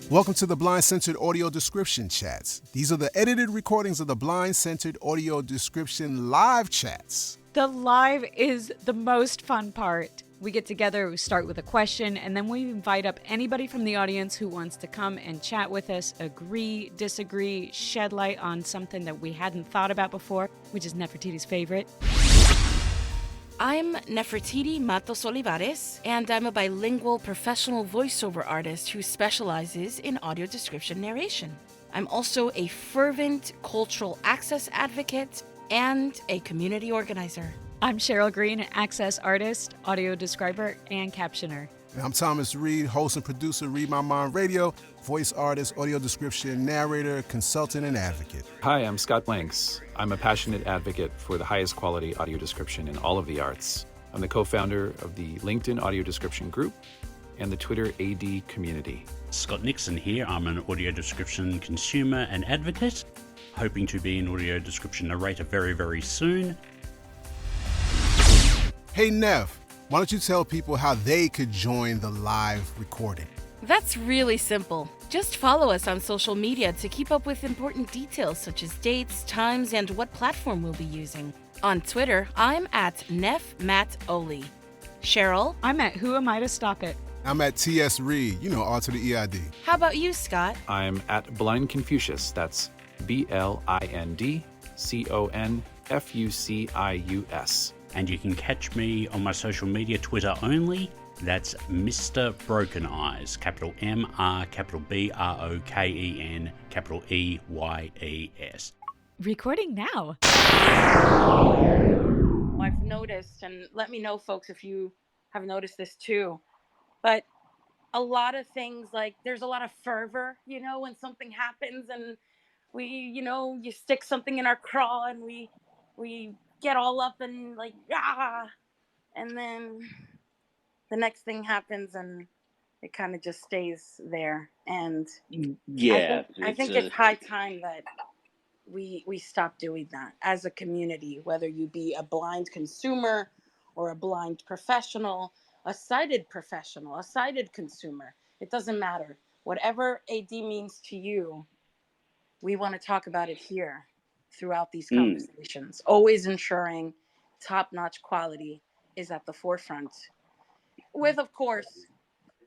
Welcome to the Blind Centered Audio Description Chats. These are the edited recordings of the Blind Centered Audio Description live chats. The live is the most fun part. We get together, we start with a question, and then we invite up anybody from the audience who wants to come and chat with us, agree, disagree, shed light on something that we hadn't thought about before, which is Nefertiti's favorite. I'm Nefertiti Matos Olivares, and I'm a bilingual professional voiceover artist who specializes in audio description narration. I'm also a fervent cultural access advocate and a community organizer. I'm Cheryl Green, an access artist, audio describer, and captioner. And I'm Thomas Reed, host and producer, Read My Mind Radio, voice artist, audio description narrator, consultant, and advocate. Hi, I'm Scott Blanks. I'm a passionate advocate for the highest quality audio description in all of the arts. I'm the co-founder of the LinkedIn Audio Description Group and the Twitter AD community. Scott Nixon here. I'm an audio description consumer and advocate, hoping to be an audio description narrator very, very soon. Hey, Nev, why don't you tell people how they could join the live recording? That's really simple. Just follow us on social media to keep up with important details such as dates, times, and what platform we'll be using. On Twitter, I'm at NefMattOli. Cheryl? I'm at Who Am I to Stop It? I'm at TS Reed, R to the EID. How about you, Scott? I'm at Blind Confucius. That's BLINDCONFUCIUS. And you can catch me on my social media, Twitter only. That's Mr. Broken Eyes, capital M-R, capital B-R-O-K-E-N, capital E-Y-E-S. Recording now. I've noticed, and let me know, folks, if you have noticed this too, but a lot of things, like there's a lot of fervor, when something happens, and we, you stick something in our craw and we get all up and like, and then the next thing happens and it kind of just stays there. And yeah, I think it's high time that we stop doing that as a community, whether you be a blind consumer or a blind professional, a sighted professional, a sighted consumer. It doesn't matter. Whatever AD means to you, we want to talk about it here throughout these conversations, always ensuring top-notch quality is at the forefront. With, of course,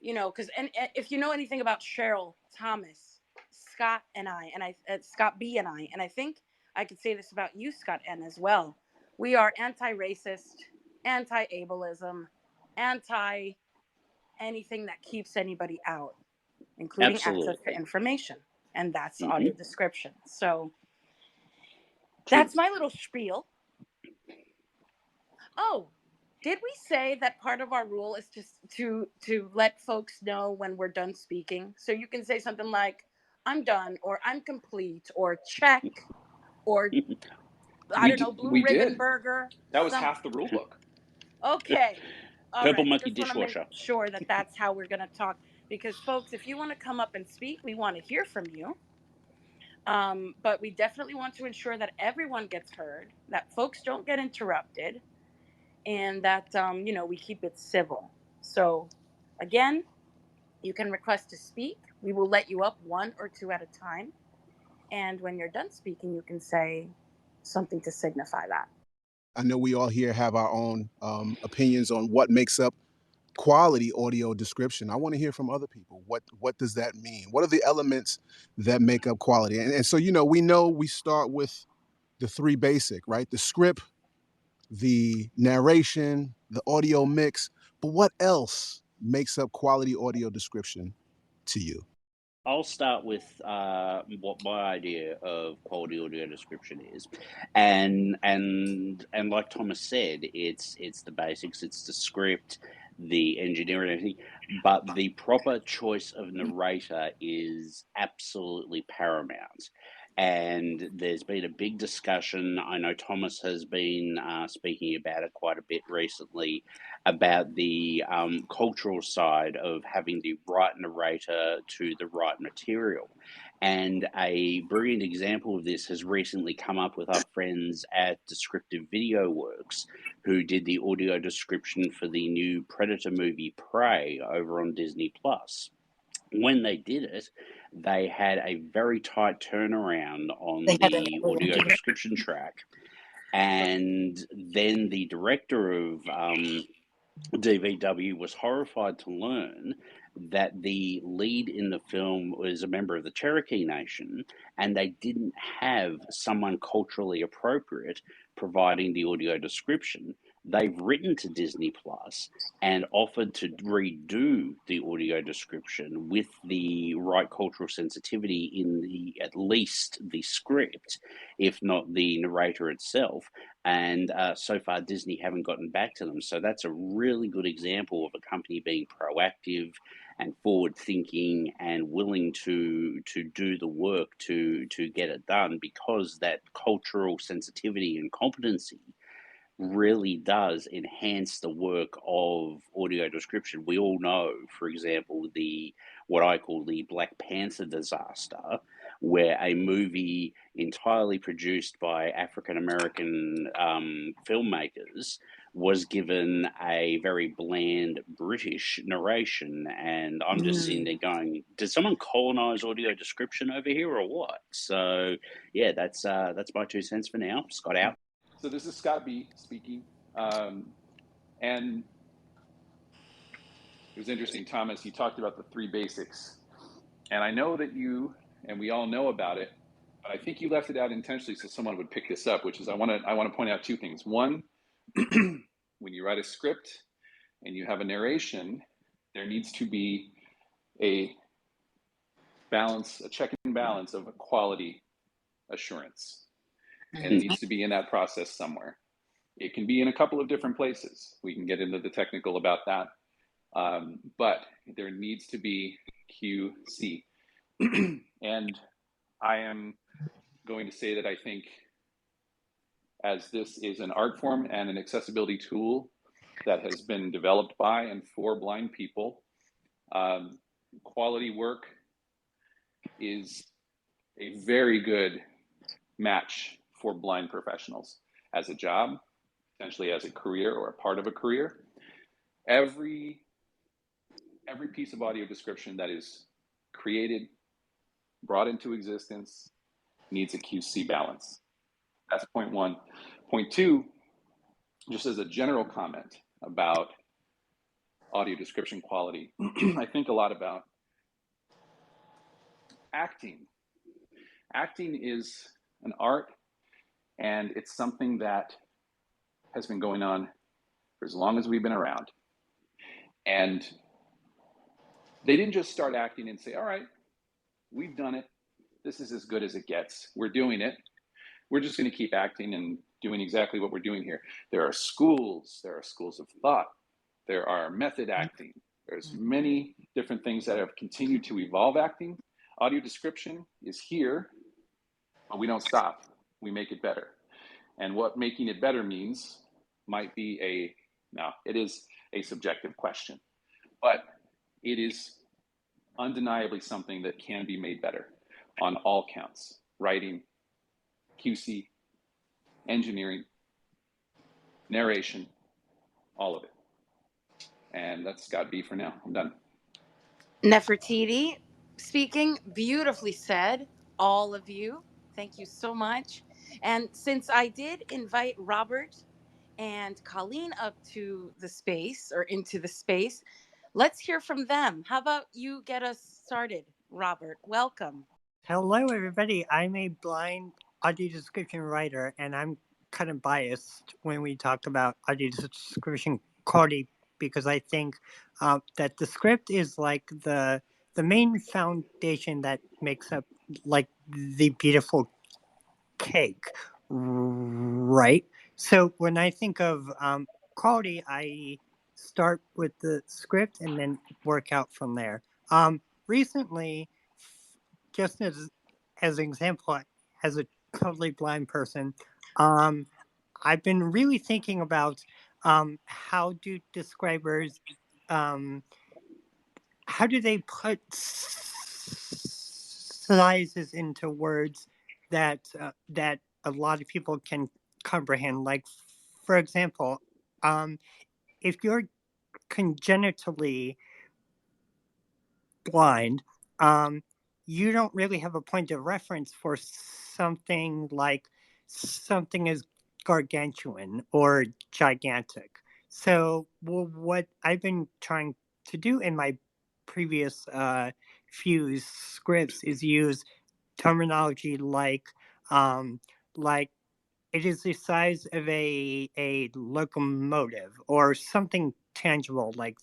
because and if you know anything about Cheryl, Thomas, Scott and I, Scott B and I think I could say this about you, Scott N, as well. We are anti-racist, anti-ableism, anti-anything that keeps anybody out, including access to information. And that's audio description. So that's my little spiel. Oh, did we say that part of our rule is just to let folks know when we're done speaking? So you can say something like, I'm done, or I'm complete, or check, or I don't know, blue ribbon burger. That was half the rule book. Okay. Purple monkey dishwasher. Make sure that that's how we're going to talk. Because, folks, if you want to come up and speak, we want to hear from you. But we definitely want to ensure that everyone gets heard, that folks don't get interrupted, and that, we keep it civil. So, again, you can request to speak. We will let you up one or two at a time. And when you're done speaking, you can say something to signify that. I know we all here have our own opinions on what makes up quality audio description. I want to hear from other people. What does that mean? What are the elements that make up quality? And so, we start with the three basic, right? The script, the narration, the audio mix. But what else makes up quality audio description to you? I'll start with what my idea of quality audio description is, and like Thomas said, it's the basics, it's the script, the engineering, and everything, but the proper choice of narrator is absolutely paramount. And there's been a big discussion. I know Thomas has been speaking about it quite a bit recently, about the cultural side of having the right narrator to the right material. And a brilliant example of this has recently come up with our friends at Descriptive Video Works, who did the audio description for the new Predator movie Prey over on Disney Plus. when they did it, they had a very tight turnaround on They had an the audio description track. And then the director of DVW was horrified to learn that the lead in the film was a member of the Cherokee Nation, and they didn't have someone culturally appropriate providing the audio description. They've written to Disney Plus and offered to redo the audio description with the right cultural sensitivity in the at least the script, if not the narrator itself. And so far, Disney haven't gotten back to them. So that's a really good example of a company being proactive and forward thinking and willing to do the work to get it done, because that cultural sensitivity and competency really does enhance the work of audio description. We all know, for example, the what I call the Black Panther disaster, where a movie entirely produced by African American filmmakers was given a very bland British narration, and I'm just sitting there going, "Did someone colonize audio description over here, or what?" So, yeah, that's my 2 cents for now. Scott out. So this is Scott B speaking. And it was interesting, Thomas, you talked about the 3 basics. And I know that you, and we all know about it, but I think you left it out intentionally so someone would pick this up, which is I want to point out 2 things. One, when you write a script and you have a narration, there needs to be a balance, a check and balance of a quality assurance. And it needs to be in that process somewhere. It can be in a couple of different places. We can get into the technical about that. But there needs to be QC. And I am going to say that I think, as this is an art form and an accessibility tool that has been developed by and for blind people, quality work is a very good match for blind professionals as a job, potentially as a career or a part of a career. Every piece of audio description that is created, brought into existence, needs a QC balance. That's point 1. Point 2, just as a general comment about audio description quality, I think a lot about acting. Acting is an art, and it's something that has been going on for as long as we've been around. And they didn't just start acting and say, all right, we've done it. This is as good as it gets. We're doing it. We're just going to keep acting and doing exactly what we're doing here. There are schools of thought. There are method acting. There's many different things that have continued to evolve acting. Audio description is here, but we don't stop. We make it better. And what making it better means might be it is a subjective question, but it is undeniably something that can be made better on all counts: writing, QC, engineering, narration, all of it. And that's Scott B for now. I'm done. Nefertiti speaking, beautifully said, all of you. Thank you so much. And since I did invite Robert and Colleen up to the space, or into the space, let's hear from them. How about you get us started, Robert? Welcome. Hello, everybody. I'm a blind audio description writer, and I'm kind of biased when we talk about audio description quality, because I think that the script is like the main foundation that makes up like the beautiful cake, right? So when I think of quality, I start with the script and then work out from there. Recently, just as an example, as a totally blind person, I've been really thinking about how do describers, how do they put sizes into words that that a lot of people can comprehend. Like, for example, if you're congenitally blind, you don't really have a point of reference for something like something as gargantuan or gigantic. So what I've been trying to do in my previous few scripts is use terminology like it is the size of a locomotive or something tangible like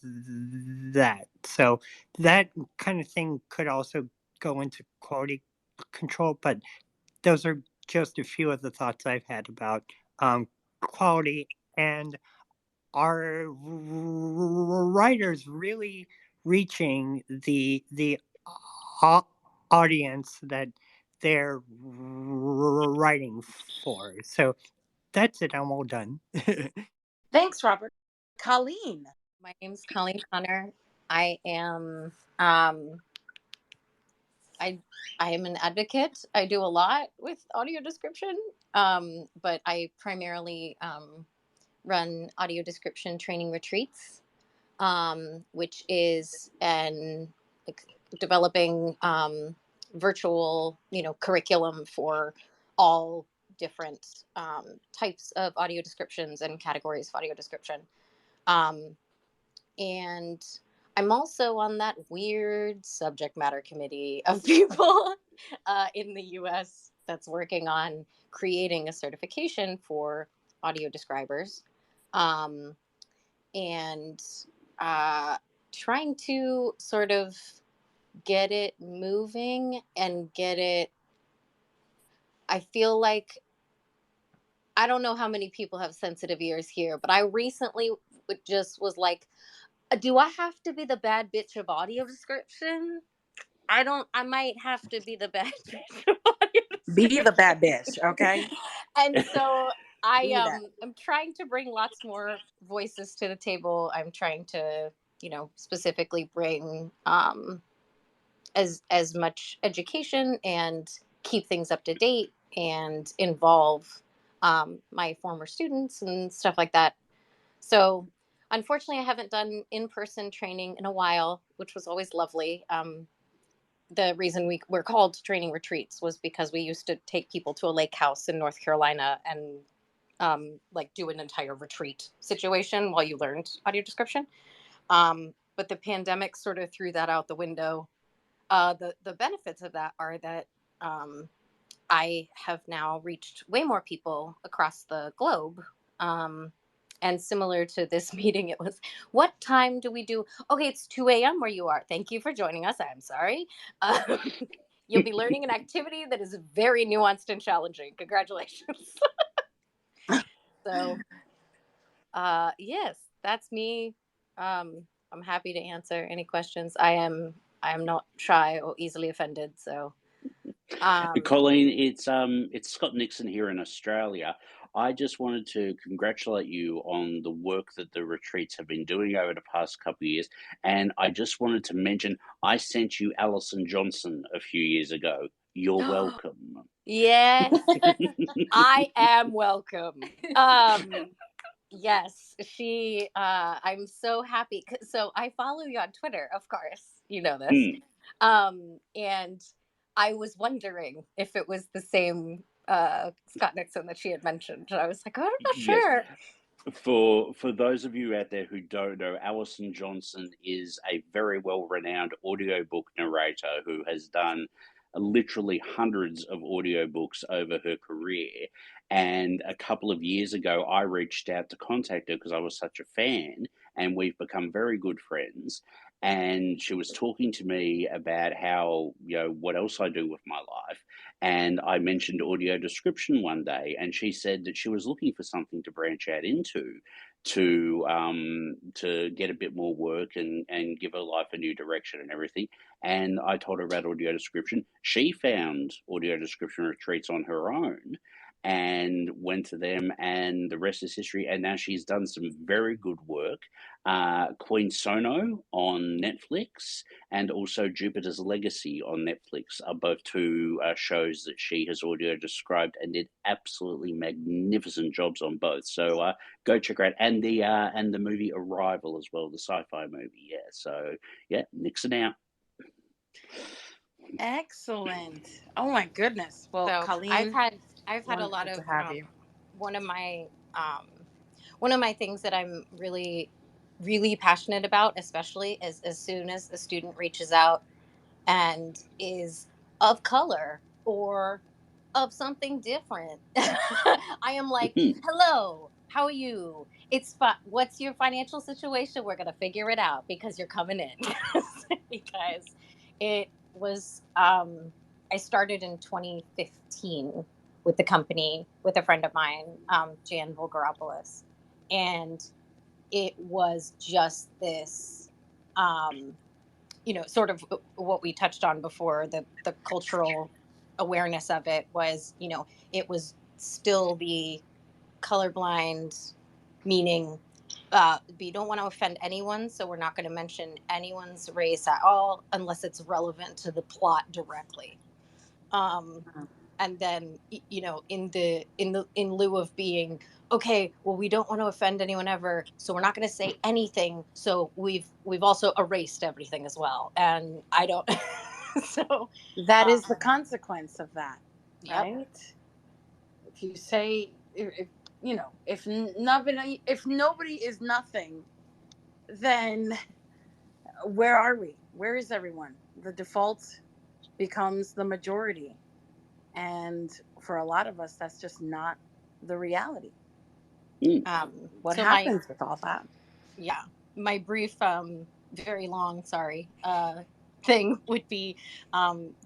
that. So that kind of thing could also go into quality control, but those are just a few of the thoughts I've had about quality and are writers really reaching the audience that they're writing for. So that's it. I'm all done. Thanks, Robert. Colleen. My name's Colleen Connor. I am I am an advocate. I do a lot with audio description, but I primarily run audio description training retreats, which is developing virtual, curriculum for all different types of audio descriptions and categories of audio description. And I'm also on that weird subject matter committee of people in the US that's working on creating a certification for audio describers, and trying to sort of get it moving and get it. I feel like I don't know how many people have sensitive ears here, but I recently just was like, do I have to be the bad bitch of audio description? I might have to be the bad bitch of audio description. Be the bad bitch, okay? And so Be that. I'm trying to bring lots more voices to the table. I'm trying to, specifically bring as much education and keep things up to date and involve my former students and stuff like that. So unfortunately, I haven't done in-person training in a while, which was always lovely. The reason we were called training retreats was because we used to take people to a lake house in North Carolina and do an entire retreat situation while you learned audio description. But the pandemic sort of threw that out the window. The benefits of that are that I have now reached way more people across the globe. And similar to this meeting, it was, what time do we do? Okay, it's 2 a.m. where you are. Thank you for joining us. I'm sorry. You'll be learning an activity that is very nuanced and challenging. Congratulations. So, yes, that's me. I'm happy to answer any questions. I am not shy or easily offended. So, Colleen, it's Scott Nixon here in Australia. I just wanted to congratulate you on the work that the retreats have been doing over the past couple of years. And I just wanted to mention, I sent you Alison Johnson a few years ago. You're welcome. Yes, I am welcome. Yes, I'm so happy. So I follow you on Twitter, of course, you know this. And I was wondering if it was the same Scott Nixon that she had mentioned. And I was like, I'm not sure. Yes. For those of you out there who don't know, Alison Johnson is a very well-renowned audiobook narrator who has done literally hundreds of audiobooks over her career. And a couple of years ago, I reached out to contact her because I was such a fan, and we've become very good friends. And she was talking to me about how, what else I do with my life. And I mentioned audio description one day, and she said that she was looking for something to branch out into to get a bit more work and give her life a new direction and everything. And I told her about audio description. She found audio description retreats on her own and went to them, and the rest is history. And now she's done some very good work. Queen Sono on Netflix and also Jupiter's Legacy on Netflix are both two shows that she has audio described and did absolutely magnificent jobs on both. So go check her out, and the movie Arrival as well, the sci-fi movie. Yeah. So yeah, Nixon out. Excellent. Oh my goodness. Well, So Colleen, I've had a lot wonderful to of have you. one of my um, one of my things that I'm really passionate about, especially, is as soon as a student reaches out and is of color or of something different. I am like, hello, how are you? It's what's your financial situation? We're gonna figure it out because you're coming in. Because it was I started in 2015 with the company with a friend of mine, Jan Volgaropoulos, and it was just this sort of what we touched on before, the cultural awareness of it was, it was still the colorblind, meaning we don't want to offend anyone, so we're not going to mention anyone's race at all unless it's relevant to the plot directly. And then, in lieu of being, okay, well, we don't want to offend anyone ever, so we're not going to say anything, so we've also erased everything as well, and I don't. So That is the consequence of that, yep. right? If you say, if nobody is nothing, then where are we? Where is everyone? The default becomes the majority. And for a lot of us, that's just not the reality. What So happens with all that? Yeah, my brief, very long, sorry, thing would be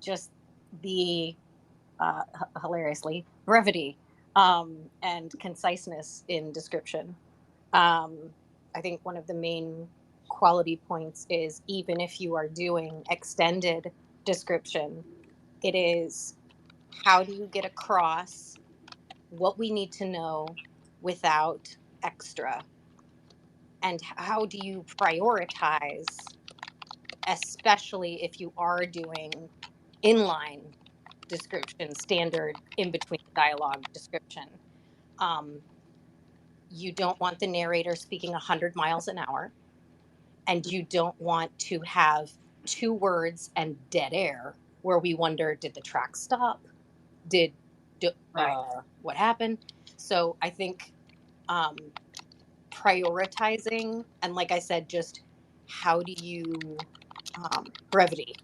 just the hilariously brevity and conciseness in description. I think one of the main quality points is, even if you are doing extended description, it is, how do you get across what we need to know without extra? And how do you prioritize, especially if you are doing inline description, standard in between dialogue description? You don't want the narrator speaking 100 miles an hour, and you don't want to have 2 words and dead air where we wonder, did the track stop? What happened? So I think prioritizing, and like I said, just how do you brevity,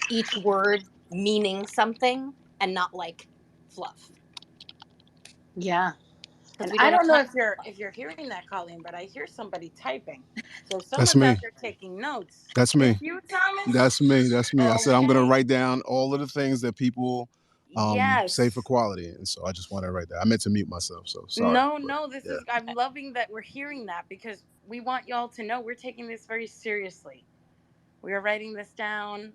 each word meaning something and not like fluff. Yeah. And we I don't know have if you're hearing that, Colleen, but I hear somebody typing. So That's someone's me. out there taking notes. That's me. It's you, Thomas? That's me. That's me. I said I'm going to Okay. write down all of the things that people Yes. say for quality, and so I just want to write that. I meant to mute myself, so sorry. No, this is, I'm loving that we're hearing that, because we want y'all to know we're taking this very seriously. We are writing this down.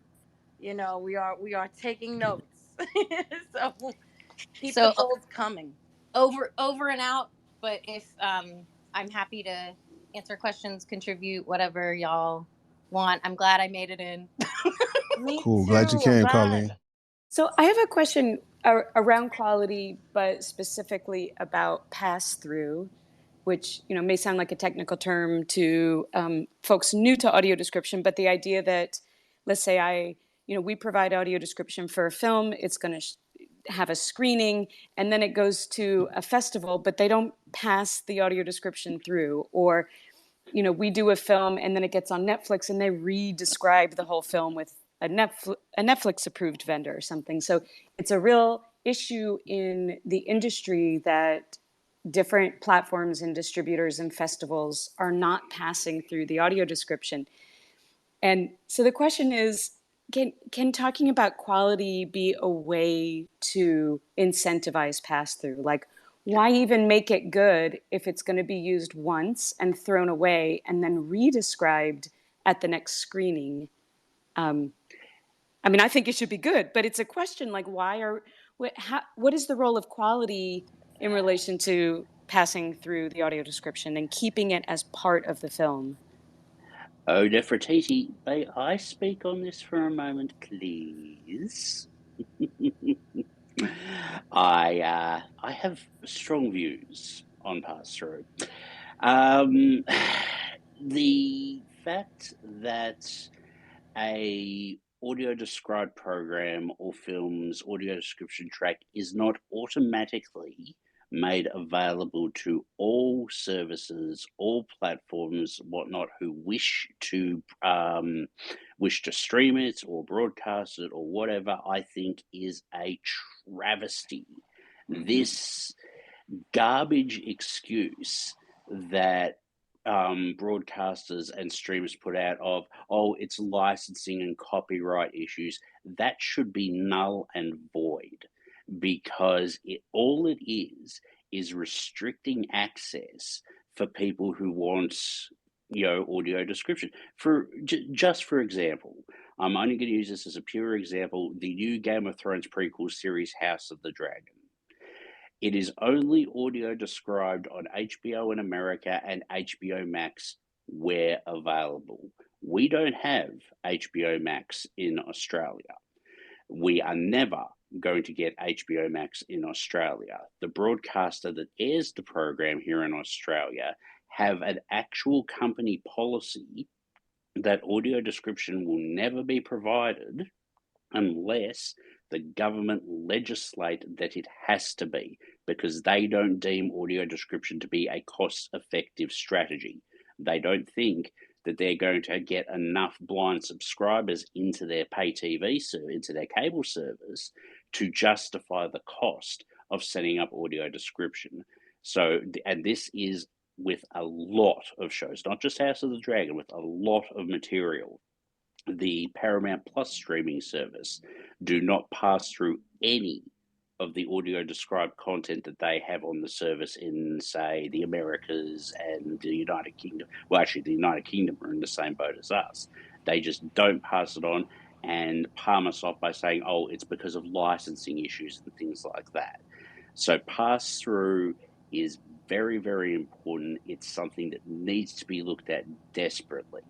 We are taking notes. So keep the gold coming. Over and out. But if I'm happy to answer questions, contribute, whatever y'all want. I'm glad I made it in. Cool. Glad you came, Colleen. So I have a question around quality, but specifically about pass-through, which may sound like a technical term to folks new to audio description, but the idea that, let's say we provide audio description for a film, it's going to have a screening, and then it goes to a festival, but they don't pass the audio description through. Or we do a film and then it gets on Netflix and they re-describe the whole film with a Netflix approved vendor or something. So it's a real issue in the industry that different platforms and distributors and festivals are not passing through the audio description. And so the question is, can talking about quality be a way to incentivize pass-through? Like, why even make it good if it's going to be used once and thrown away and then re-described at the next screening? I think it should be good, but it's a question like, what is the role of quality in relation to passing through the audio description and keeping it as part of the film? Oh, Nefertiti, may I speak on this for a moment, please? I have strong views on pass-through. The fact that a audio described program or film's audio description track is not automatically made available to all services, all platforms, whatnot, who wish to stream it or broadcast it or whatever, I think is a travesty. This garbage excuse that broadcasters and streamers put out of, oh, it's licensing and copyright issues, that should be null and void, because all it is restricting access for people who want, audio description. Just for example, I'm only going to use this as a pure example, the new Game of Thrones prequel series House of the Dragon. It is only audio described on HBO in America and HBO Max where available. We don't have HBO Max in Australia. We are never going to get HBO Max in Australia. The broadcaster that airs the program here in Australia have an actual company policy that audio description will never be provided unless the government legislate that it has to be, because they don't deem audio description to be a cost-effective strategy. They don't think that they're going to get enough blind subscribers into their pay TV, into their cable service, to justify the cost of setting up audio description. So, and this is with a lot of shows, not just House of the Dragon, with a lot of material. The Paramount Plus streaming service do not pass through any of the audio described content that they have on the service in, say, the Americas and the United Kingdom. Well, actually, the United Kingdom are in the same boat as us. They just don't pass it on and palm us off by saying, oh, it's because of licensing issues and things like that. So pass-through is very, very important. It's something that needs to be looked at desperately.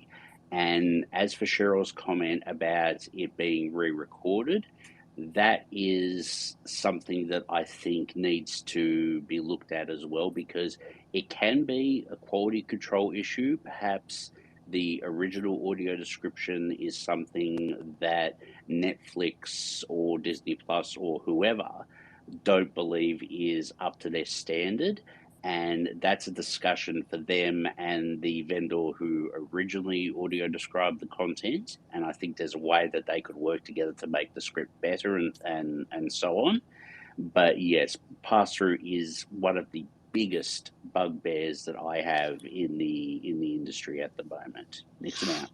And as for Cheryl's comment about it being re-recorded, that is something that I think needs to be looked at as well, because it can be a quality control issue. Perhaps the original audio description is something that Netflix or Disney Plus or whoever don't believe is up to their standard. And that's a discussion for them and the vendor who originally audio described the content. And I think there's a way that they could work together to make the script better and so on. But yes, pass-through is one of the biggest bugbears that I have in the industry at the moment. Nixon out.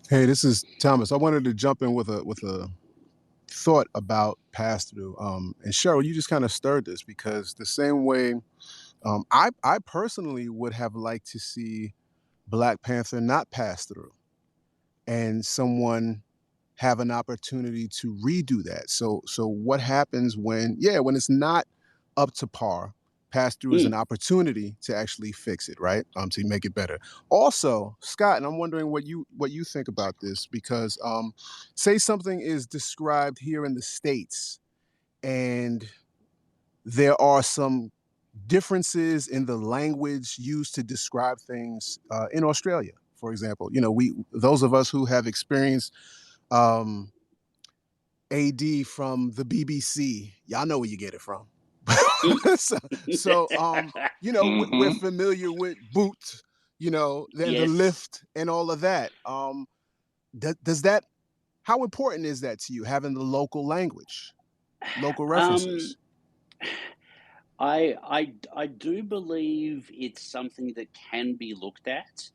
Hey, this is Thomas. I wanted to jump in with a thought about pass-through. And Cheryl, you just kind of stirred this, because the same way I personally would have liked to see Black Panther not pass through and someone have an opportunity to redo that. So what happens when it's not up to par? Pass through is an opportunity to actually fix it, right? To make it better. Also, Scott, and I'm wondering what you think about this, because say something is described here in the States and there are some differences in the language used to describe things in Australia, for example. Those of us who have experienced AD from the BBC, y'all know where you get it from. We're familiar with Boot, the lift and all of that. Does that, how important is that to you, having the local language, local references? I do believe it's something that can be looked at,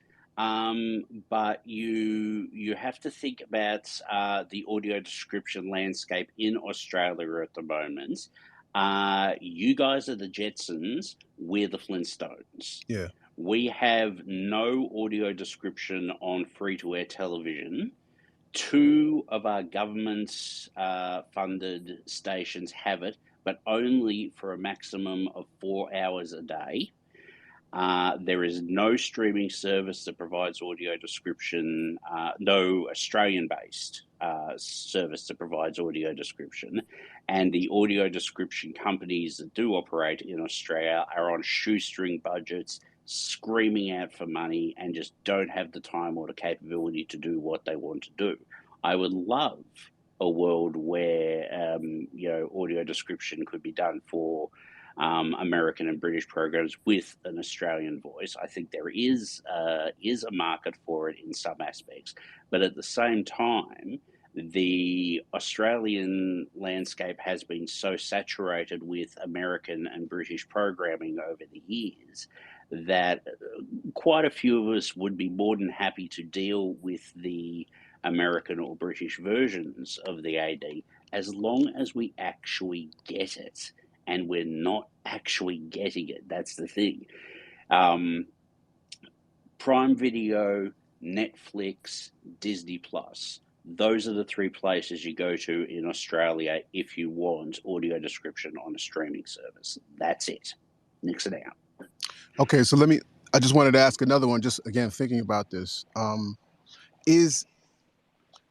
but you have to think about the audio description landscape in Australia at the moment. You guys are the Jetsons, we're the Flintstones. Yeah. We have no audio description on free-to-air television. 2 of our government funded stations have it, but only for a maximum of 4 hours a day. There is no streaming service that provides audio description, no Australian-based service that provides audio description. And the audio description companies that do operate in Australia are on shoestring budgets, screaming out for money, and just don't have the time or the capability to do what they want to do. I would love a world where audio description could be done for American and British programs with an Australian voice. I think there is a market for it in some aspects, but at the same time, the Australian landscape has been so saturated with American and British programming over the years that quite a few of us would be more than happy to deal with the American or British versions of the AD as long as we actually get it. And we're not actually getting it. That's the thing. Prime Video, Netflix, Disney Plus. Those are the three places you go to in Australia if you want audio description on a streaming service. That's it. Nix it out. Okay, so I just wanted to ask another one, just again, thinking about this.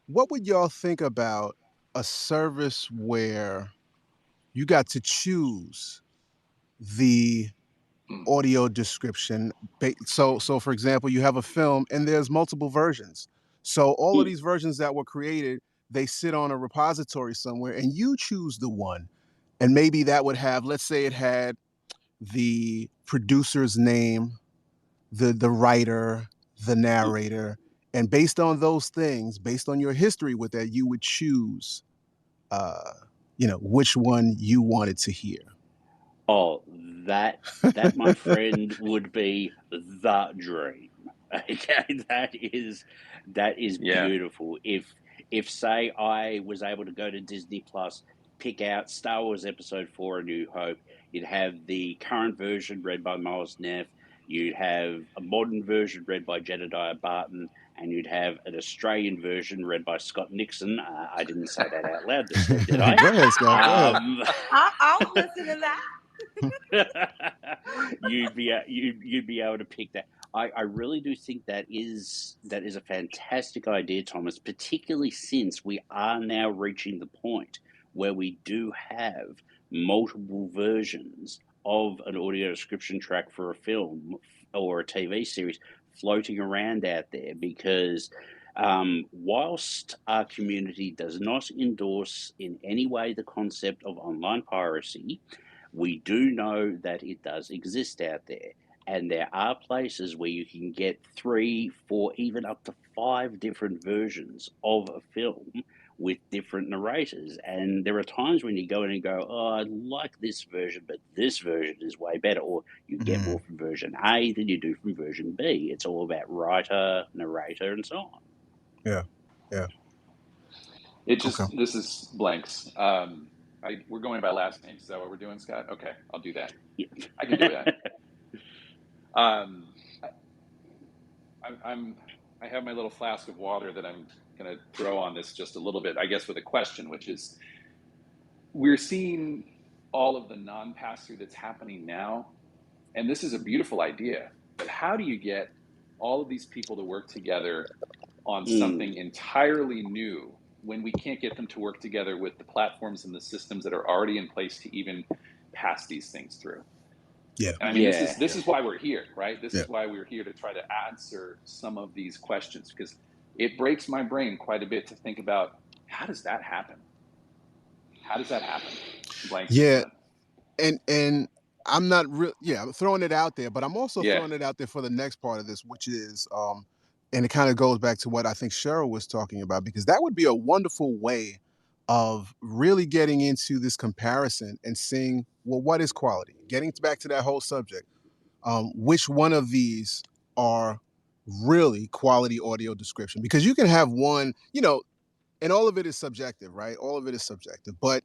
What would y'all think about a service where you got to choose the audio description? So for example, you have a film and there's multiple versions. So all of these versions that were created, they sit on a repository somewhere and you choose the one. And maybe that would have, let's say it had the producer's name, the writer, the narrator, and based on those things, based on your history with that, you would choose which one you wanted to hear. Oh, that my friend would be the dream. Okay, that is beautiful. If say I was able to go to Disney Plus, pick out Star Wars Episode 4: A New Hope, you'd have the current version read by Miles Neff, you'd have a modern version read by Jedediah Barton, and you'd have an Australian version read by Scott Nixon. I didn't say that out loud this week, did I? Go ahead, Scott. Go ahead. I'll listen to that. You'd be able to pick that. I really do think that is a fantastic idea, Thomas, particularly since we are now reaching the point where we do have multiple versions of an audio description track for a film or a TV series floating around out there, because whilst our community does not endorse in any way the concept of online piracy, we do know that it does exist out there. And there are places where you can get 3, 4, even up to 5 different versions of a film with different narrators. And there are times when you go in and go, oh, I like this version, but this version is way better. Or you get more from version A than you do from version B. It's all about writer, narrator, and so on. Yeah. This is blanks. We're going by last names. Is that what we're doing, Scott? Okay, I'll do that. Yeah. I can do that. I have my little flask of water that I'm going to throw on this just a little bit, I guess, with a question, which is, we're seeing all of the non-pass-through that's happening now, and this is a beautiful idea, but how do you get all of these people to work together on something entirely new when we can't get them to work together with the platforms and the systems that are already in place to even pass these things through? Yeah. I mean, this is why we're here, right? This is why we're here, to try to answer some of these questions, because it breaks my brain quite a bit to think about, how does that happen? How does that happen? Blank. Yeah. And I'm not I'm throwing it out there, but I'm also throwing it out there for the next part of this, which is and it kind of goes back to what I think Cheryl was talking about, because that would be a wonderful way of really getting into this comparison and seeing, well, what is quality? Getting back to that whole subject. Which one of these are really quality audio description? Because you can have one, and all of it is subjective, right? All of it is subjective. But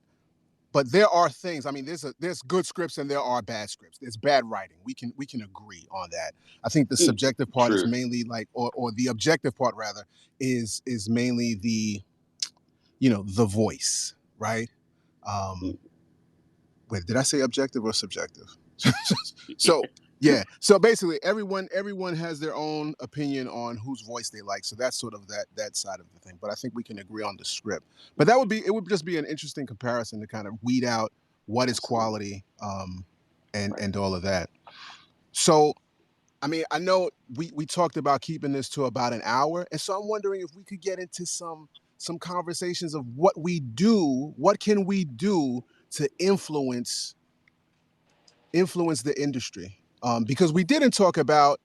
there are things, I mean, there's good scripts and there are bad scripts. There's bad writing. We can agree on that. I think the subjective part is mainly or the objective part rather is mainly the voice, right? Wait, did I say objective or subjective? So yeah. So basically everyone has their own opinion on whose voice they like. So that's sort of that side of the thing. But I think we can agree on the script. But it would just be an interesting comparison to kind of weed out what is quality and all of that. So I mean, I know we talked about keeping this to about an hour. And so I'm wondering if we could get into some some conversations of what can we do to influence the industry. Because we didn't talk about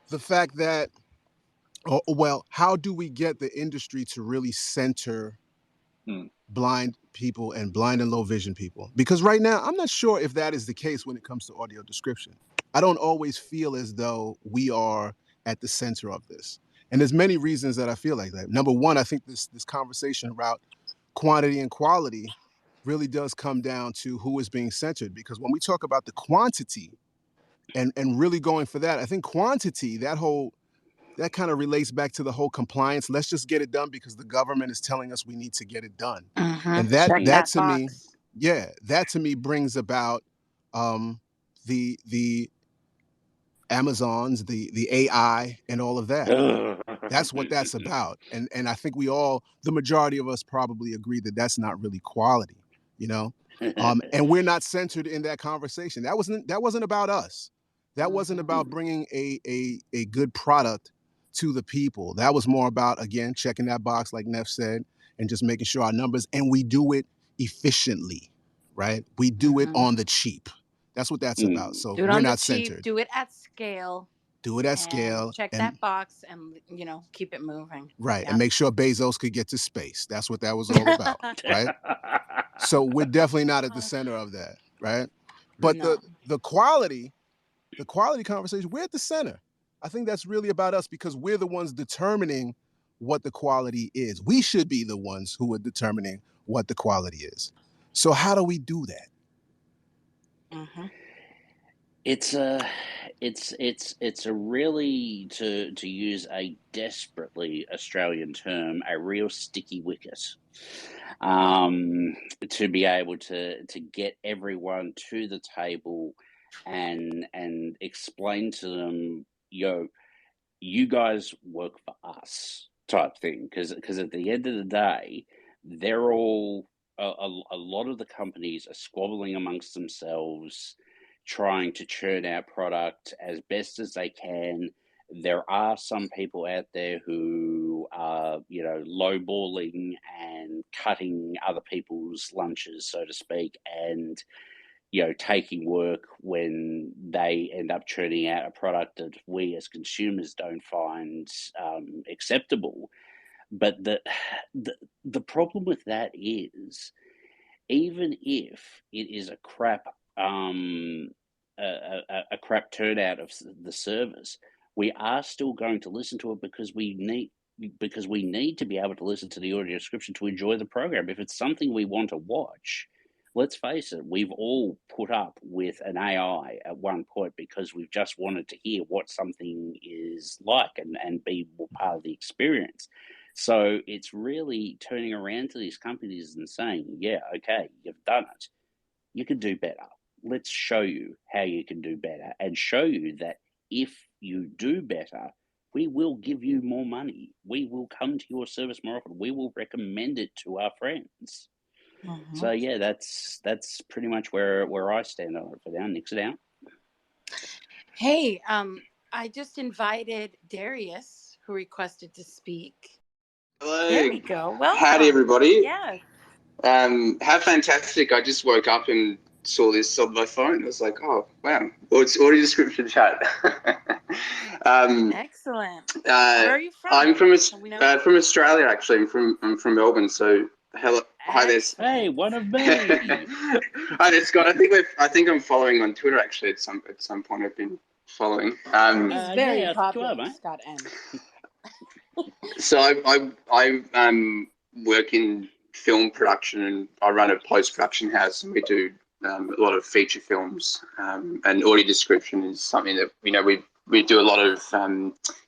the fact that, how do we get the industry to really center blind people and blind and low vision people? Because right now, I'm not sure if that is the case when it comes to audio description. I don't always feel as though we are at the center of this. And there's many reasons that I feel like that. Number one, I think this conversation about quantity and quality really does come down to who is being centered. Because when we talk about the quantity and really going for that, I think quantity, that kind of relates back to the whole compliance. Let's just get it done because the government is telling us we need to get it done. And that to box. that to me brings about the Amazons, the AI, and all of that. That's what that's about. And I think the majority of us probably agree that that's not really quality, and we're not centered in that conversation. That wasn't about us. That wasn't about bringing a good product to the people. That was more about, again, checking that box, like Neff said, and just making sure our numbers, and we do it efficiently, right? We do it on the cheap. That's what that's about. So Do it we're on not the cheap, centered. do it at scale. Do it at scale. Check that box and, keep it moving. Right. Yeah. And make sure Bezos could get to space. That's what that was all about, right? So we're definitely not at the center of that, right? But the quality conversation, we're at the center. I think that's really about us because we're the ones determining what the quality is. We should be the ones who are determining what the quality is. So how do we do that? It's a really, to use a desperately Australian term, a real sticky wicket, to be able to get everyone to the table and explain to them, you guys work for us, type thing. Because at the end of the day, they're all a lot of the companies are squabbling amongst themselves, trying to churn out product as best as they can. There are some people out there who are, lowballing and cutting other people's lunches, so to speak, and, taking work when they end up churning out a product that we as consumers don't find acceptable. But the problem with that is, even if it is a crap a crap turnout of the service, we are still going to listen to it because we need to be able to listen to the audio description to enjoy the program. If it's something we want to watch, let's face it, we've all put up with an AI at one point because we've just wanted to hear what something is like and be part of the experience. So it's really turning around to these companies and saying, yeah, okay, you've done it. You can do better. Let's show you how you can do better and show you that if you do better, we will give you more money. We will come to your service more often. We will recommend it to our friends. So yeah, that's pretty much where I stand on it for now. Nix it out. Hey, I just invited Darius, who requested to speak. Hello. There we go. Welcome. Howdy, everybody. Yes. How fantastic. I just woke up and saw this on my phone. I was like, oh, wow. Well, it's audio description chat. Excellent. Where are you from? I'm from Australia, actually. I'm from Melbourne. So, hello. Hi there. Hey, one of me. Hi there, Scott. I think I'm following on Twitter, actually, at some point. I've been following. He's very popular, Scott M. So I work in film production, and I run a post-production house, and we do a lot of feature films, and audio description is something that we do a lot of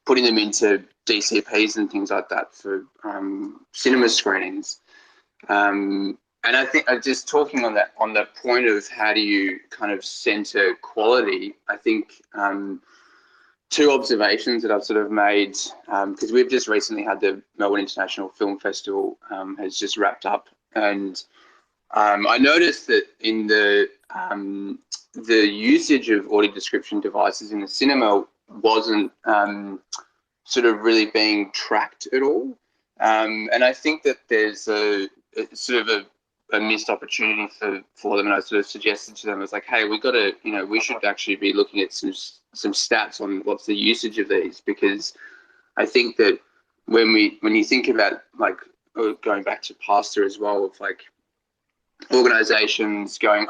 putting them into DCPs and things like that for cinema screenings. And I think just talking on the point of how do you kind of center quality, I think two observations that I've sort of made, because we've just recently had the Melbourne International Film Festival has just wrapped up, and I noticed that in the usage of audio description devices in the cinema wasn't sort of really being tracked at all. And I think that there's a sort of a missed opportunity for them. And I sort of suggested to them, I was like, hey, we should actually be looking at some stats on what's the usage of these, because I think that when you think about, like, going back to Pastor as well, of like organizations going,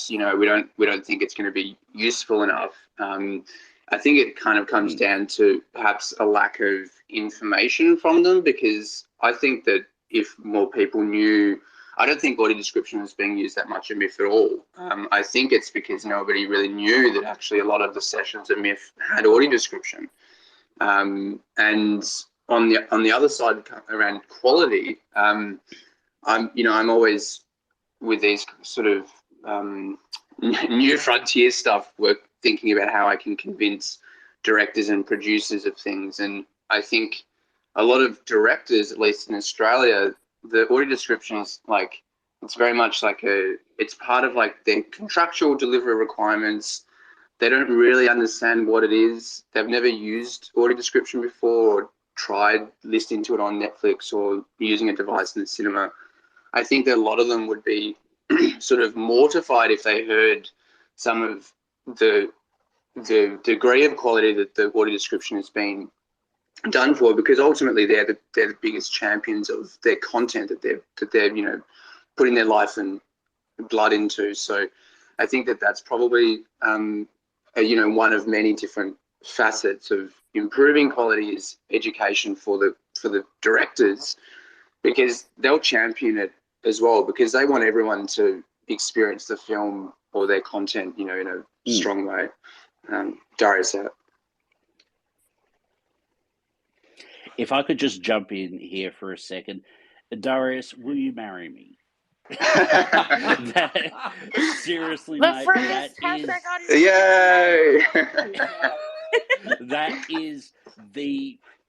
we don't think it's going to be useful enough. I think it kind of comes down to perhaps a lack of information from them, because I think that if more people knew, I don't think audio description was being used that much at MIF at all. I think it's because nobody really knew that actually a lot of the sessions at MIF had audio description. And on the other side around quality, I'm always with these sort of new frontier stuff, we're thinking about how I can convince directors and producers of things. And I think a lot of directors, at least in Australia, the audio description is like, it's very much like it's part of like their contractual delivery requirements. They don't really understand what it is. They've never used audio description before, or tried listening to it on Netflix or using a device in the cinema. I think that a lot of them would be sort of mortified if they heard some of the degree of quality that the audio description has been done for, because ultimately they're the biggest champions of their content that they're putting their life and blood into. So I think that that's probably one of many different facets of improving quality is education for the directors, because they'll champion it as well, because they want everyone to experience the film or their content, in a strong way. Darius out. If I could just jump in here for a second, Darius, will you marry me? Seriously, mate, yay! That is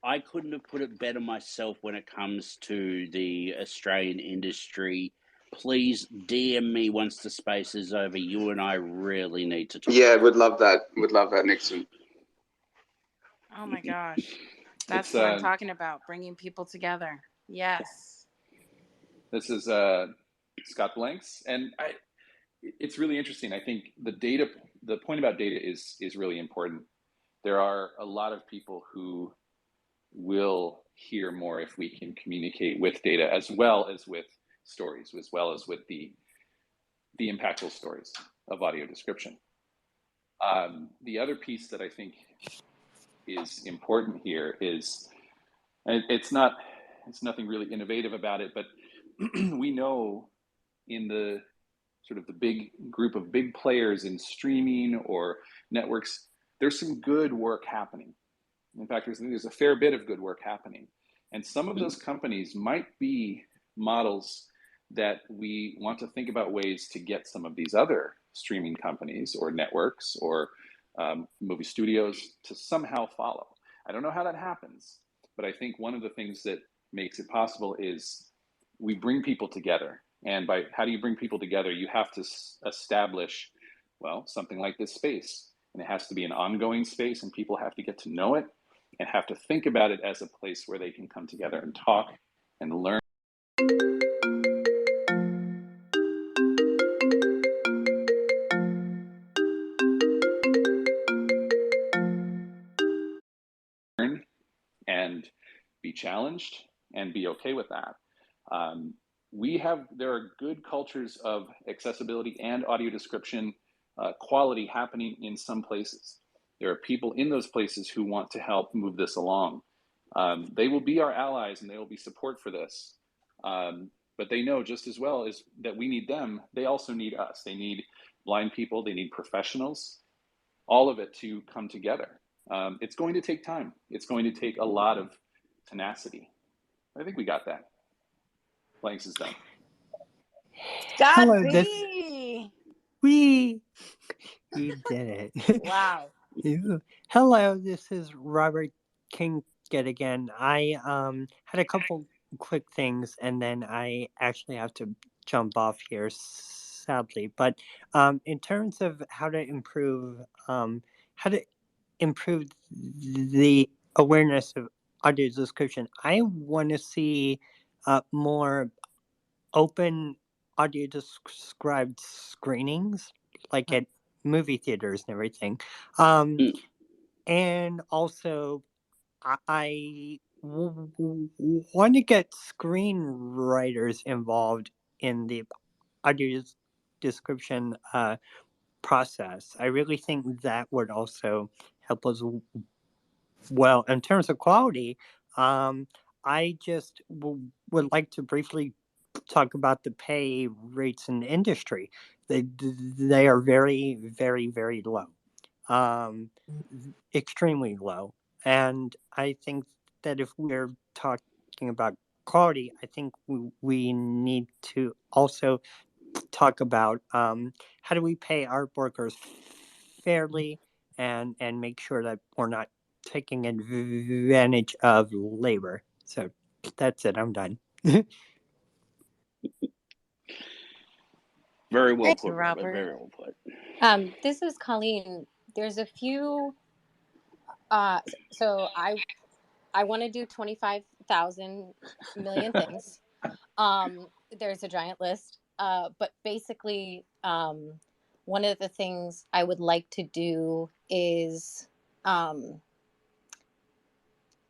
I couldn't have put it better myself when it comes to the Australian industry. Please DM me once the space is over. You and I really need to talk. Yeah, would love that, Nixon. Oh my gosh. That's what I'm talking about, bringing people together. Yes. This is Scott Blanks, and it's really interesting. I think the point about data is really important. There are a lot of people who will hear more if we can communicate with data as well as with stories, as well as with the impactful stories of audio description. The other piece that I think is important here is, and it's nothing really innovative about it, but we know in the sort of the big group of big players in streaming or networks, there's some good work happening. In fact, there's a fair bit of good work happening. And some of those companies might be models that we want to think about ways to get some of these other streaming companies or networks or movie studios to somehow follow. I don't know how that happens, but I think one of the things that makes it possible is we bring people together. And by how do you bring people together? You have to establish, something like this space. And it has to be an ongoing space, and people have to get to know it and have to think about it as a place where they can come together and talk and learn. And be challenged and be okay with that. There are good cultures of accessibility and audio description quality happening in some places. There are people in those places who want to help move this along. They will be our allies and they will be support for this. But they know just as well as that we need them, they also need us. They need blind people, they need professionals, all of it to come together. It's going to take time. It's going to take a lot of tenacity. I think we got that. Blanks is done. Hello, We did it. Wow. Hello, this is Robert King again. I had a couple quick things, and then I actually have to jump off here, sadly. But in terms of how to improve the awareness of audio description. I want to see more open audio described screenings, like at movie theaters and everything. And also, I want to get screenwriters involved in the audio description process. I really think that would also help us well. In terms of quality, I just would like to briefly talk about the pay rates in the industry. They are very, very, very low, extremely low. And I think that if we're talking about quality, I think we need to also talk about how do we pay art workers fairly and make sure that we're not taking advantage of labor. So that's it. I'm done. Very well Thank put, you, Robert. Robert. Very well put. This is Colleen. There's a few. So I want to do 25,000 million things. There's a giant list. But basically, one of the things I would like to do is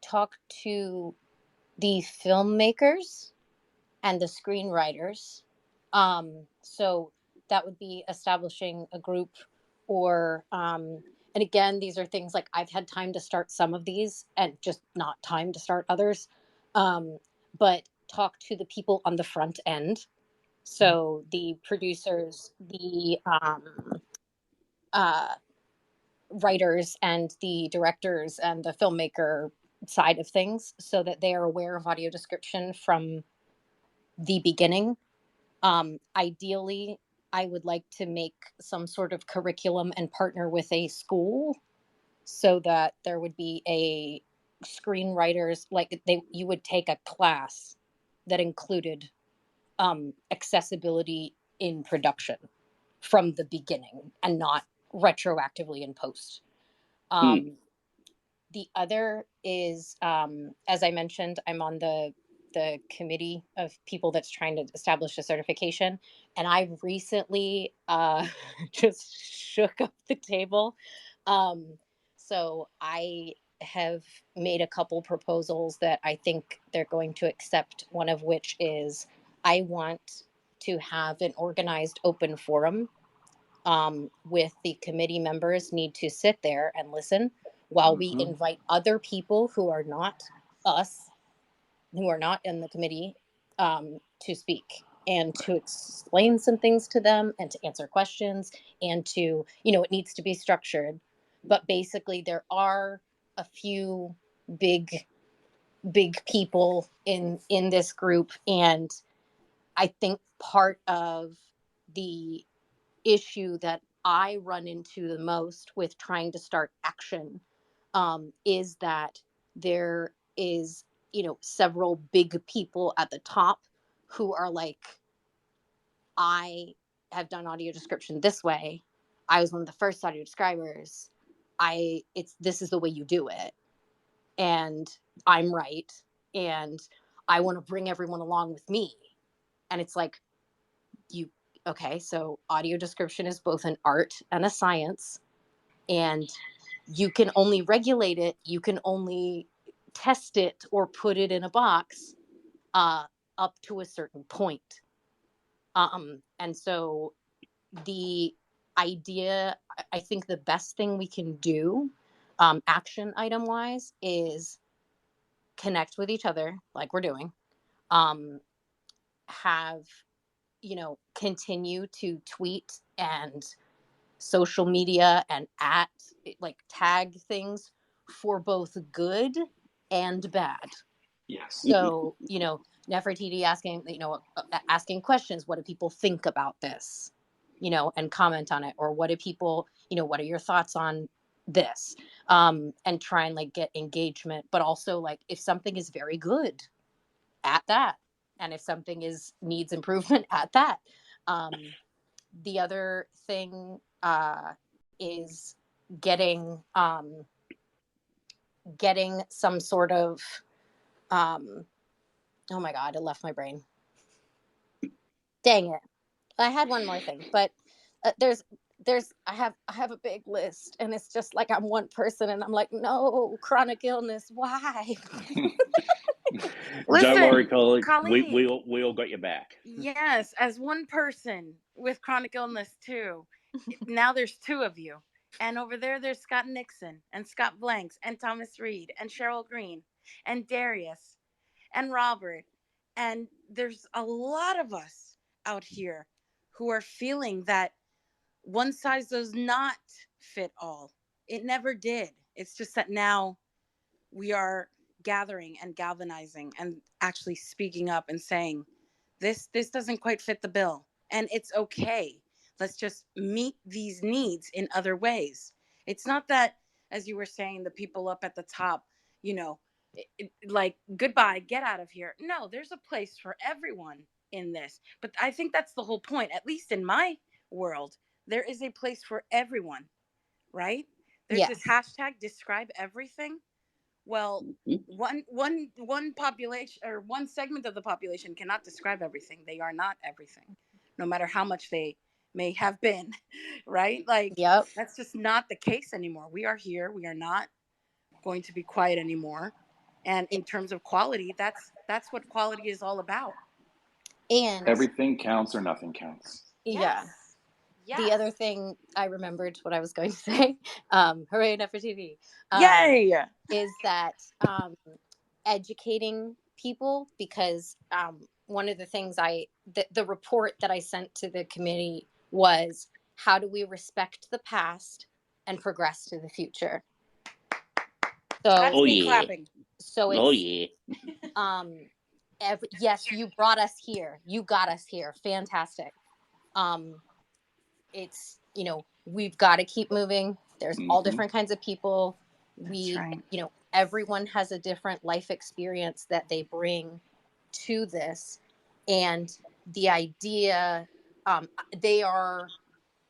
talk to the filmmakers and the screenwriters. So that would be establishing a group or, and again, these are things like I've had time to start some of these and just not time to start others. But talk to the people on the front end. So the producers, the writers and the directors and the filmmaker side of things so that they are aware of audio description from the beginning. Ideally, I would like to make some sort of curriculum and partner with a school so that there would be a screenwriters, like you would take a class that included accessibility in production from the beginning and not retroactively in post. The other is, as I mentioned, I'm on the committee of people that's trying to establish a certification, and I've recently just shook up the table. So I have made a couple proposals that I think they're going to accept. One of which is I want to have an organized open forum with the committee members need to sit there and listen while we invite other people who are not us, who are not in the committee, to speak and to explain some things to them and to answer questions and to, it needs to be structured. But basically, there are a few big people in this group, and I think part of the issue that I run into the most with trying to start action is that there is, several big people at the top who are like, I have done audio description this way. I was one of the first audio describers. This is the way you do it. And I'm right. And I want to bring everyone along with me. And it's like, okay, so audio description is both an art and a science, and you can only regulate it, you can only test it or put it in a box up to a certain point. And so the idea, I think the best thing we can do, action item wise, is connect with each other like we're doing, have continue to tweet and social media and tag things for both good and bad. Yes. So, Nefertiti asking questions. What do people think about this? And comment on it. Or what do people, what are your thoughts on this? And try and get engagement, but also if something is very good, at that. And if something needs improvement, at that. The other thing is getting some sort of Oh my God, it left my brain. Dang it. I had one more thing, but there's I have a big list, and it's just like I'm one person, and I'm like, no, chronic illness, why? Don't worry, Listen, Colleen. We Colleen. we all got your back. Yes, as one person with chronic illness too. Now there's two of you. And over there's Scott Nixon and Scott Blanks and Thomas Reed and Cheryl Green and Darius and Robert. And there's a lot of us out here who are feeling that one size does not fit all. It never did. It's just that now we are gathering and galvanizing and actually speaking up and saying, this doesn't quite fit the bill, and it's okay. Let's just meet these needs in other ways. It's not that, as you were saying, the people up at the top, like, goodbye, get out of here. No, there's a place for everyone in this. But I think that's the whole point. At least in my world, there is a place for everyone, right? There's this hashtag, describe everything. Well, one population or one segment of the population cannot describe everything. They are not everything, no matter how much they may have been, right? Like, Yep. that's just not the case anymore. We are here. We are not going to be quiet anymore. And in terms of quality, that's what quality is all about. And everything counts or nothing counts. Yeah. Yes. The other thing I remembered what I was going to say, hooray, Nefertiti. Yay! Is that educating people, because one of the things the report that I sent to the committee was, how do we respect the past and progress to the future? So, That's me clapping. So it's, oh yeah. Yes, you brought us here. You got us here. Fantastic. It's, we've got to keep moving. There's all different kinds of people. That's right. Everyone has a different life experience that they bring to this. And the idea, they are,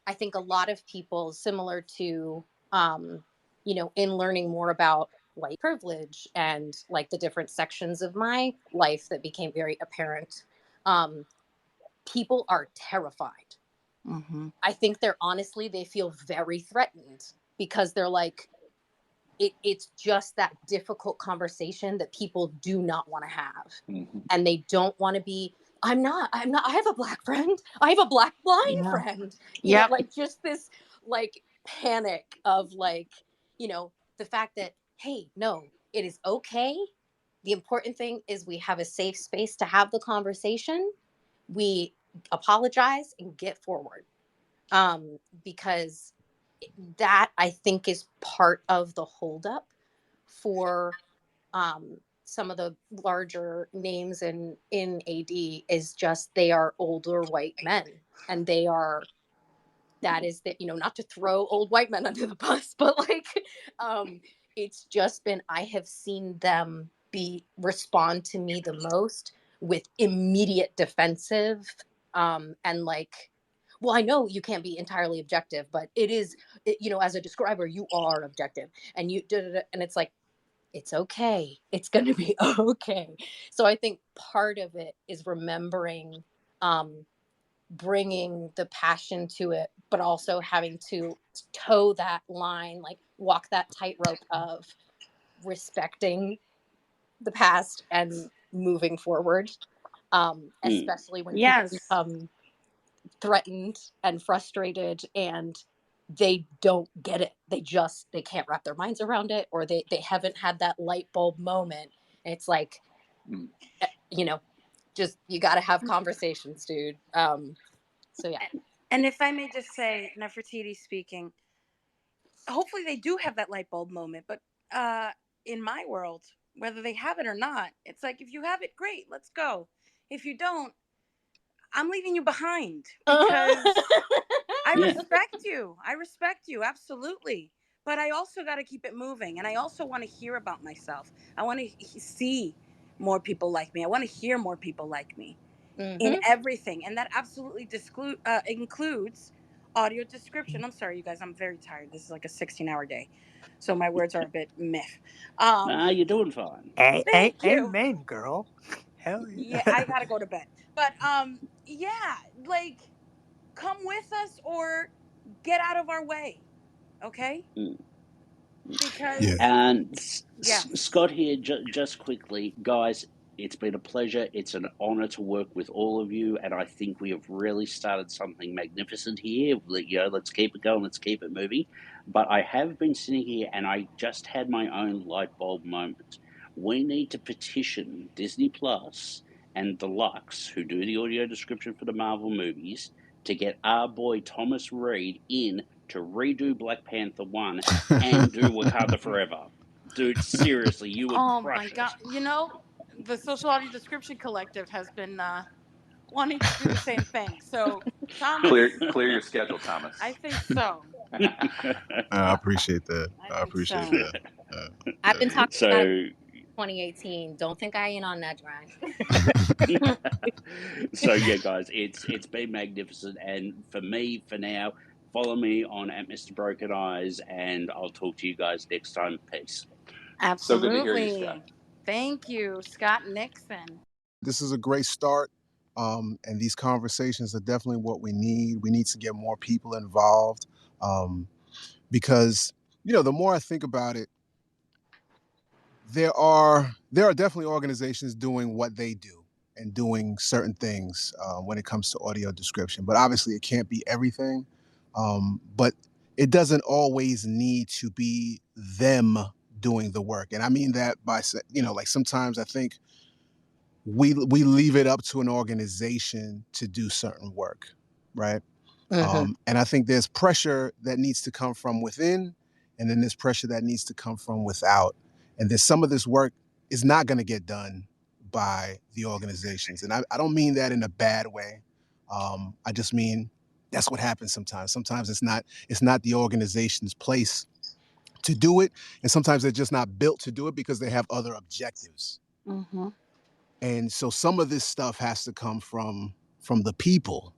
I think, a lot of people similar to, in learning more about white privilege and like the different sections of my life that became very apparent. People are terrified. Mm-hmm. I think they feel very threatened, because they're like, it's just that difficult conversation that people do not want to have. Mm-hmm. And they don't want to be, I'm not, I have a black friend. I have a black blind friend. Like just this like panic of like, the fact that, hey, no, it is okay. The important thing is we have a safe space to have the conversation. We apologize and get forward. Because that, I think, is part of the holdup for some of the larger names in AD, is just they are older white men, and that is that, not to throw old white men under the bus, but like it's just been, I have seen them respond to me the most with immediate defensive and like, well, I know you can't be entirely objective, but it is, as a describer, you are objective, and and it's like, it's okay. It's going to be okay. So I think part of it is remembering, bringing the passion to it, but also having to toe that line, like walk that tightrope of respecting the past and moving forward, especially when people become threatened and frustrated and they don't get it. They can't wrap their minds around it, or they haven't had that light bulb moment. And it's like, just, you got to have conversations, dude. So yeah. And if I may just say, Nefertiti speaking, hopefully they do have that light bulb moment. But in my world, whether they have it or not, it's like, if you have it, great, let's go. If you don't, I'm leaving you behind, because I respect you. I respect you, absolutely. But I also got to keep it moving. And I also want to hear about myself. I want to see more people like me. I want to hear more people like me in everything. And that absolutely includes audio description. I'm sorry, you guys. I'm very tired. This is like a 16-hour day, so my words are a bit myth. Nah, you're doing fine. Thank you. Amen, girl. Hell Yeah, yeah. I gotta go to bed. But yeah, like come with us or get out of our way, okay? Mm. Because Yeah. And yeah, Scott here, just quickly, guys, it's been a pleasure. It's an honor to work with all of you, and I think we have really started something magnificent here. Let's keep it going, let's keep it moving. But I have been sitting here, and I just had my own light bulb moment. We need to petition Disney Plus and Deluxe, who do the audio description for the Marvel movies, to get our boy Thomas Reed in to redo Black Panther 1 and do Wakanda Forever. Dude, seriously, you would oh crush my it. god, the Social Audio Description Collective has been wanting to do the same thing. So Thomas, Clear your schedule, Thomas. I think so. I appreciate that. I I think appreciate so. that. I've been talking So, about it 2018. Don't think I ain't on that grind. so yeah, guys, it's been magnificent, and for me, for now, follow me on at Mr. Broken Eyes, and I'll talk to you guys next time. Peace. So good to hear you, Absolutely. Scott. Thank you, Scott Nixon. This is a great start. And these conversations are definitely what we need. We need to get more people involved because, the more I think about it, there are definitely organizations doing what they do and doing certain things when it comes to audio description. But obviously, it can't be everything. But it doesn't always need to be them doing the work. And I mean that by, like sometimes I think we leave it up to an organization to do certain work, right? And I think there's pressure that needs to come from within, and then there's pressure that needs to come from without. And then some of this work is not going to get done by the organizations. And I don't mean that in a bad way. I just mean that's what happens sometimes. Sometimes it's not the organization's place to do it, and sometimes they're just not built to do it because they have other objectives. Mm-hmm. And so some of this stuff has to come from the people,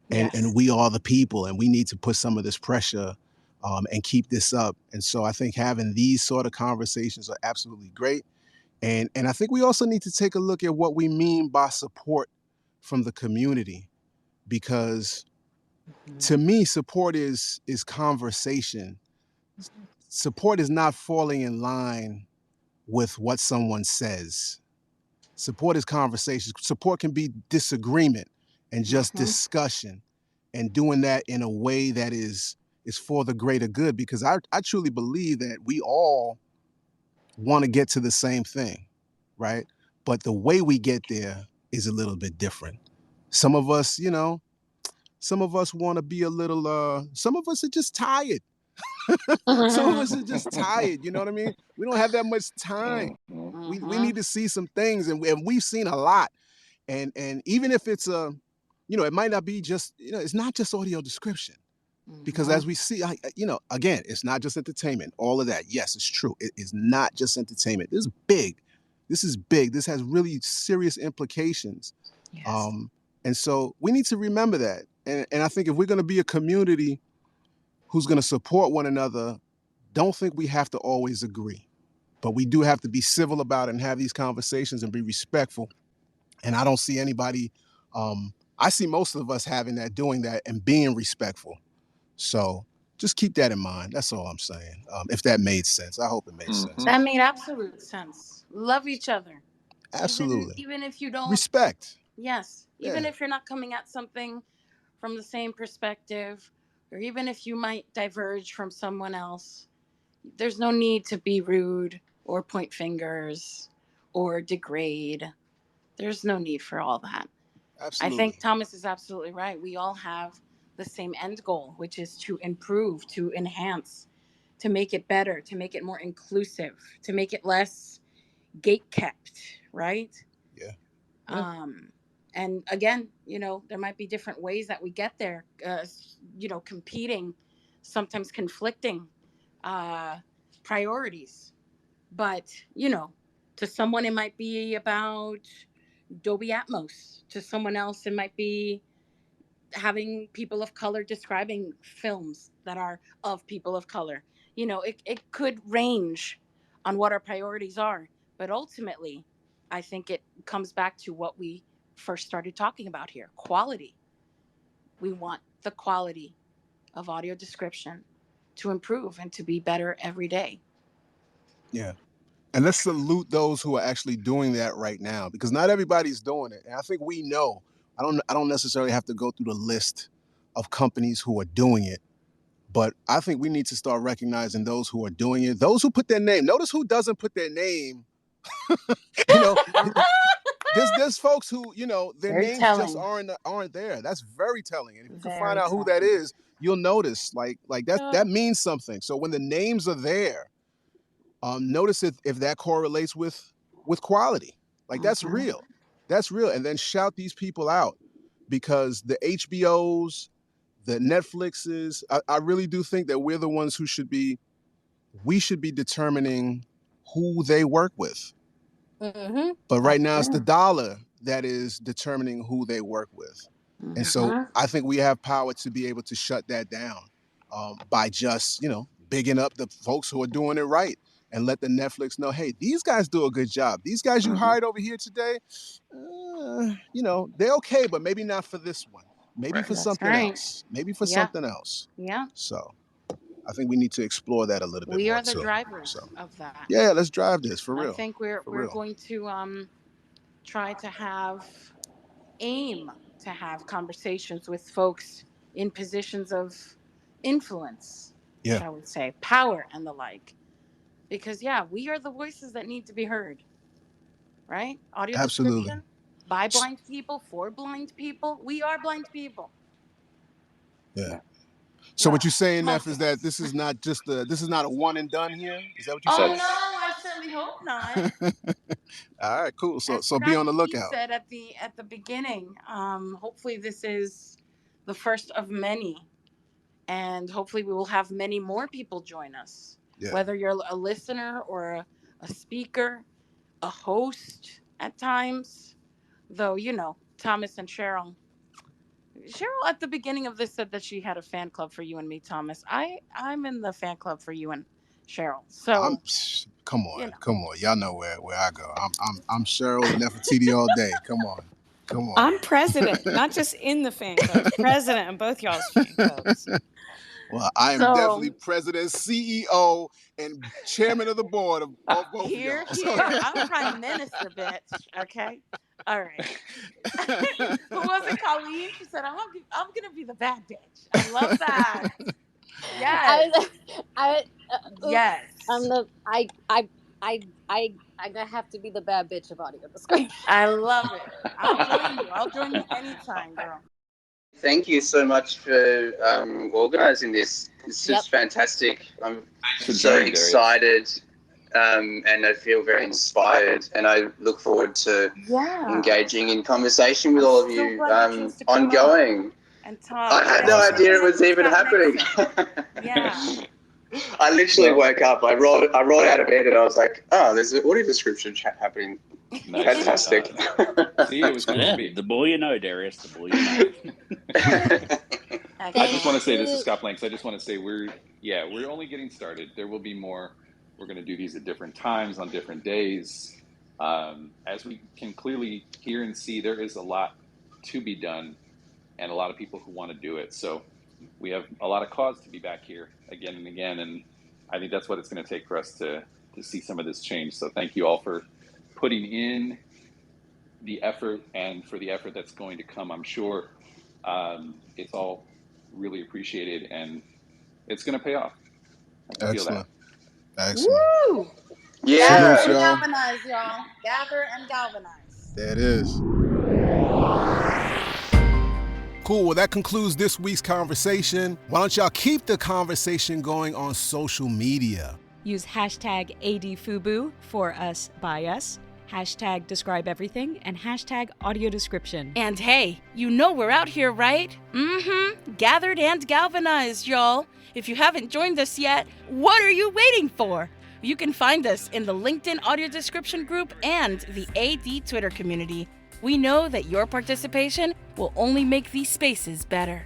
and Yes. we are the people, and we need to put some of this pressure and keep this up. And so I think having these sort of conversations are absolutely great. And I think we also need to take a look at what we mean by support from the community, because to me, support is conversation. Support is not falling in line with what someone says. Support is conversation. Support can be disagreement and just discussion, and doing that in a way that is for the greater good, because I truly believe that we all want to get to the same thing, right? But the way we get there is a little bit different. Some of us, want to be a little, some of us are just tired. Some of us are just tired, you know what I mean? We don't have that much time. We need to see some things, and we've seen a lot. And even if it's it might not be just, it's not just audio description, because as we see, again, it's not just entertainment, all of that. Yes, it's true. It is not just entertainment. This is big. This has really serious implications. Yes. And so we need to remember that. And I think if we're going to be a community who's going to support one another, don't think we have to always agree, but we do have to be civil about it and have these conversations and be respectful. And I don't see anybody, I see most of us doing that and being respectful. So just keep that in mind. That's all I'm saying. If that made sense, I hope it made sense. That made absolute sense. Love each other. Absolutely. Even if you don't. Respect. Yes. Even Yeah. if you're not coming at something from the same perspective, or even if you might diverge from someone else, there's no need to be rude or point fingers or degrade. There's no need for all that. Absolutely. I think Thomas is absolutely right. We all have the same end goal, which is to improve, to enhance, to make it better, to make it more inclusive, to make it less gate-kept, right? Yeah. And again, there might be different ways that we get there, competing, sometimes conflicting priorities. But, to someone it might be about Dolby Atmos. To someone else it might be having people of color describing films that are of people of color. It could range on what our priorities are, but ultimately, I think it comes back to what we first started talking about here: quality. We want the quality of audio description to improve and to be better every day. Yeah. And let's salute those who are actually doing that right now, because not everybody's doing it. And I think we know. I don't necessarily have to go through the list of companies who are doing it, but I think we need to start recognizing those who are doing it, those who put their name. Notice who doesn't put their name. You know, there's folks who, their Very names telling. just aren't there. That's very telling. And if you can Very find out who that telling. is, you'll notice like that means something. So when the names are there, notice if that correlates with quality. Like that's real. That's real. And then shout these people out, because the HBOs, the Netflixes, I really do think that we're the ones who we should be determining who they work with. Mm-hmm. But right now it's the dollar that is determining who they work with. And so I think we have power to be able to shut that down by just, bigging up the folks who are doing it right, and let the Netflix know, hey, these guys do a good job. These guys you hired over here today, they're okay, but maybe not for this one. Maybe for That's something right. else. Maybe for Yeah. something else. Yeah. So I think we need to explore that a little bit We more are the too. drivers So of that. yeah, let's drive this for real. I think we're real. going to try to aim to have conversations with folks in positions of influence, Yeah. shall we say, power and the like. Because we are the voices that need to be heard. Right? Audio Absolutely. description by blind people, for blind people. We are blind people. Yeah. So what you're saying, Neff, most is of that us. this is not a one and done here? Is that what you Oh said? no, I certainly hope not. All right, cool. So And so be on the that's what he lookout. said at the beginning. Hopefully this is the first of many, and hopefully we will have many more people join us. Yeah. Whether you're a listener or a speaker, a host at times. Though Thomas and Cheryl at the beginning of this said that she had a fan club for you and me, Thomas. I'm in the fan club for you and Cheryl. So Come on. Y'all know where I go. I'm Cheryl and Nefertiti all day. Come on. I'm president, not just in the fan club, president of both y'all's fan clubs. Well, I am definitely president, CEO, and chairman of the board of both here, of y'all. I'm prime minister, bitch. Okay. All right. Who was it, Colleen? She said, I'm gonna be the bad bitch. I love that. Yes. Yes. I gonna have to be the bad bitch of audio description. I love it. I'll join you anytime, girl. Thank you so much for organising this. It's just fantastic. I'm so excited, and I feel very inspired, and I look forward to engaging in conversation with all of you ongoing. And talk. I had no idea it was even happening. Yeah. I literally woke up, I rolled out of bed, and I was like, oh, there's an audio description chat happening. Fantastic. See, it was going to be. The more you know, Darius, the more you know. I just want to say, this is Scott Blanks. I just want to say we're only getting started. There will be more. We're going to do these at different times on different days. As we can clearly hear and see, there is a lot to be done and a lot of people who want to do it. So we have a lot of cause to be back here again and again. And I think that's what it's going to take for us to see some of this change. So thank you all for putting in the effort and for the effort that's going to come. I'm sure it's all really appreciated and it's going to pay off. I feel that. Excellent. Woo! Yeah. Gather and galvanize, y'all. Gather and galvanize. There it is. Cool. Well, that concludes this week's conversation. Why don't y'all keep the conversation going on social media? Use hashtag ADFUBU for us by us, hashtag describe everything, and hashtag audio description. And hey, we're out here, right? Gathered and galvanized, y'all. If you haven't joined us yet, what are you waiting for? You can find us in the LinkedIn audio description group and the AD Twitter community. We know that your participation will only make these spaces better.